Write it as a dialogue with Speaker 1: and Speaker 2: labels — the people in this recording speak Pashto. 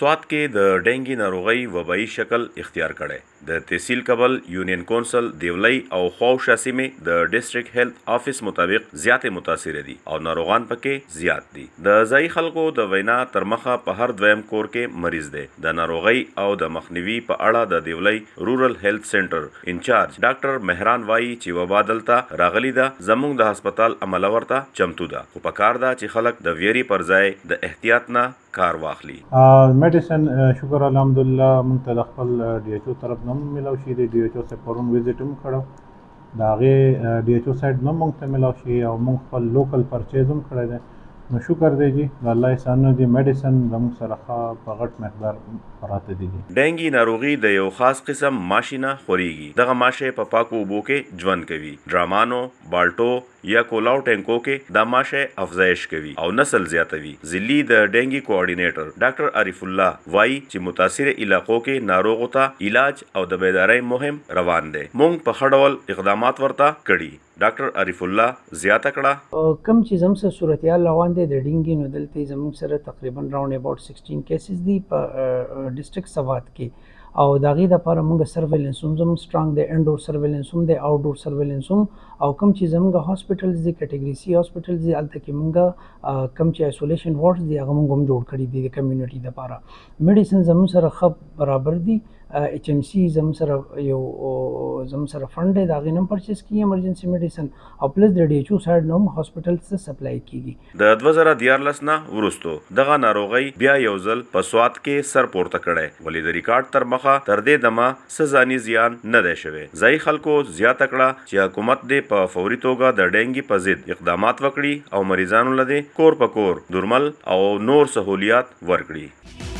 Speaker 1: سوات کې د ډینګي ناروغي وبایي شکل اختیار کړي د تحصیل کبل یونین کونسل دیولۍ او خوشه سیمې د ډیسټریکټ هیلث افیس مطابق زیاتې متاثر دي او ناروغان پکې زیات دي. د ځای خلکو د وینا تر مخه په هر دویم کور کې مریض دی. د ناروغي او د مخنیوي په اړه د دیولۍ رورل هیلث سنټر انچارج ډاکټر مهران وایي چې وبا دلته راغلي ده. زموږ د هسپتال عمله ورته چمتو ده، خو پکار ده چې خلک د ویري پر ځای د احتیاط نه کار واخلي.
Speaker 2: میډیسن شکر الحمدلله مونږ ته د خپل ډي ایچ او طرف نه ملاو شي. د ډي ایچ او سره پرون وزټ هم کړو، د هغې ډي ایچ او سایډ نه مونږ ته ملاو شي او مونږ خپل لوکل پرچیز هم کړی دی. نو شکر دی جی د الله احسانونه دي. میډیسن زموږ سره ښه په غټ مقدار پراته دي.
Speaker 1: ډینګي ناروغي د یو خاص قسم ماشي نه خوريږي. دغه ماشه په پاکو اوبو کې ژوند کوي. ډرامانو، بالټو یا کولاو ټینکو کې دا ماشه افزایش کوي او نسل زیاتوي. ضلعي د ډینګي کوارډینیټر ډاکټر عارف الله وایي چې متاثر علاقو کې ناروغو ته علاج او د بیدارۍ مهم روان دی. مونږ په ښه ډول اقدامات ورته کړي. ډاکټر عارف الله زیاته کړه
Speaker 3: کم چې زموږ سره صورتحال روان دی د ډینګي نو دلته زموږ سره تقریبا راوند اباوټ 16 کیسز دي په ډسټریکټ سوات کې او د هغې دپاره موږ سرویلنس هم زموږ سټرانګ دی، انډور سرویلنس هم دی، آوټډور سرویلنس هم. او کوم چې زموږ هاسپټلز دي کټګري سی هاسپټلز دي هلته کې موږ کوم چې آیسولیشن وارډز دي هغه موږ هم جوړ کړي دي د کمیونټي دپاره. میډیسن زموږ سره ښه برابر دي. ایچ ام سی زموږ سره یو زموږ سره فنډ دی د هغې نه هم پرچیز کېږي ایمرجنسي میډیسن او پلس د ډي ایچ او سایډ نه هم هاسپټلز ته سپلای کېږي.
Speaker 1: د 2014 نه وروستو دغه ناروغي بیا یو ځل په سوات کې سر پورته کړی، ولې د ریکارډ تر مخه تر دې دمه څه ځاني زیان نه دی شوی. ځایي خلکو زیاته کړه چې حکومت دې په فوري توګه د ډینګي په ضد اقدامات وکړي او مریضانو له دې کور په کور درمل او نور سهولیات ورکړي.